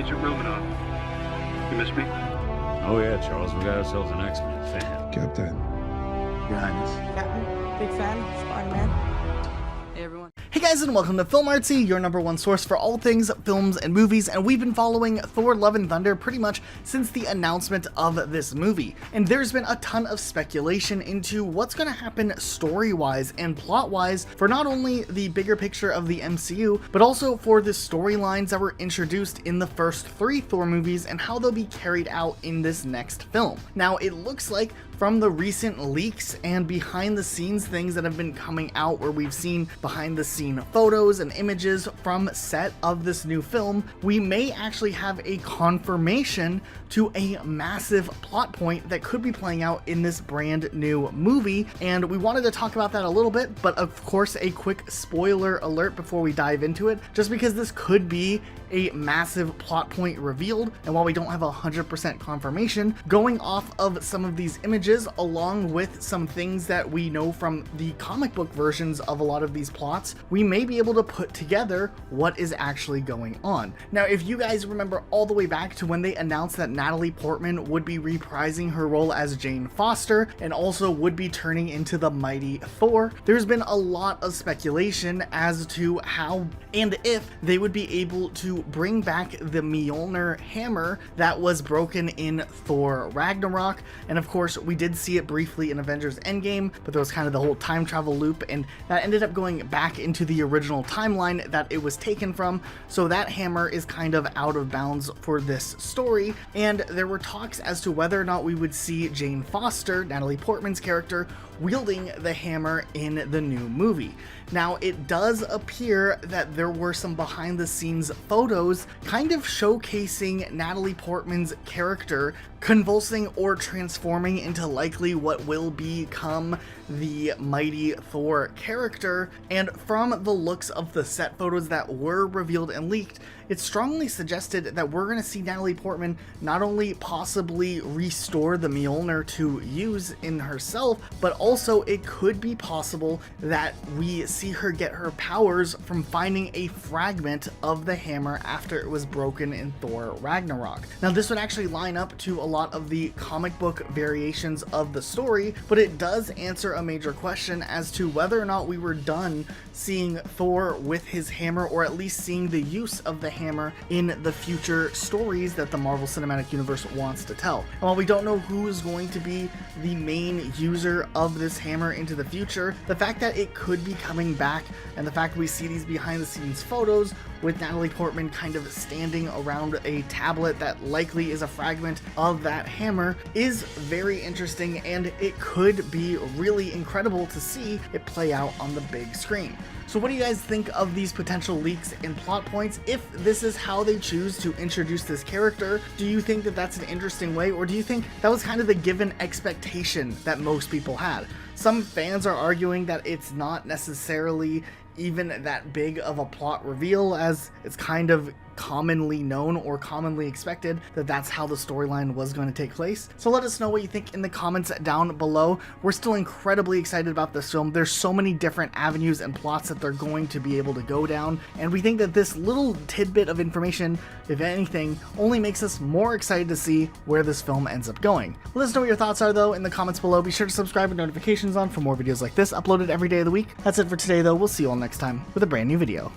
Agent Romanoff. You miss me? Oh yeah, Charles, we got ourselves an X-Men fan. Captain. Your Highness. Captain, big fan, Spider-Man. Hey everyone. Hey guys, and welcome to Film Artsy, your #1 source for all things films and movies, and we've been following Thor: Love and Thunder pretty much since the announcement of this movie. And there's been a ton of speculation into what's going to happen story-wise and plot-wise for not only the bigger picture of the MCU, but also for the storylines that were introduced in the first 3 Thor movies and how they'll be carried out in this next film. Now, it looks like from the recent leaks and behind the scenes things that have been coming out, where we've seen behind the scene photos and images from set of this new film, we may actually have a confirmation to a massive plot point that could be playing out in this brand new movie. And we wanted to talk about that a little bit, but of course a quick spoiler alert before we dive into it, just because this could be a massive plot point revealed. And while we don't have 100% confirmation, going off of some of these images along with some things that we know from the comic book versions of a lot of these plots, we may be able to put together what is actually going on. Now, if you guys remember all the way back to when they announced that Natalie Portman would be reprising her role as Jane Foster and also would be turning into the mighty Thor, there's been a lot of speculation as to how and if they would be able to bring back the Mjolnir hammer that was broken in Thor Ragnarok. And of course, we did see it briefly in Avengers Endgame, but there was kind of the whole time travel loop, and that ended up going back into the original timeline that it was taken from. So that hammer is kind of out of bounds for this story. And there were talks as to whether or not we would see Jane Foster, Natalie Portman's character, wielding the hammer in the new movie. Now, it does appear that there were some behind the scenes photos kind of showcasing Natalie Portman's character convulsing or transforming into likely what will become the mighty Thor character. And from the looks of the set photos that were revealed and leaked, it strongly suggested that we're going to see Natalie Portman not only possibly restore the Mjolnir to use in herself, but also it could be possible that we see her get her powers from finding a fragment of the hammer after it was broken in Thor Ragnarok. Now, this would actually line up to a lot of the comic book variations of the story, but it does answer a major question as to whether or not we were done seeing Thor with his hammer, or at least seeing the use of the hammer in the future stories that the Marvel Cinematic Universe wants to tell. And while we don't know who is going to be the main user of this hammer into the future, the fact that it could be coming back, and the fact we see these behind the scenes photos with Natalie Portman kind of standing around a tablet that likely is a fragment of that hammer, is very interesting, and it could be really incredible to see it play out on the big screen. So what do you guys think of these potential leaks and plot points? If this is how they choose to introduce this character, do you think that that's an interesting way, or do you think that was kind of the given expectation that most people had? Some fans are arguing that it's not necessarily even that big of a plot reveal, as it's kind of commonly known or commonly expected that that's how the storyline was going to take place. So let us know what you think in the comments down below. We're still incredibly excited about this film. There's so many different avenues and plots that they're going to be able to go down, and we think that this little tidbit of information, if anything, only makes us more excited to see where this film ends up going. Let us know what your thoughts are though in the comments below. Be sure to subscribe with notifications on for more videos like this uploaded every day of the week. That's it for today though. We'll see you all next time with a brand new video.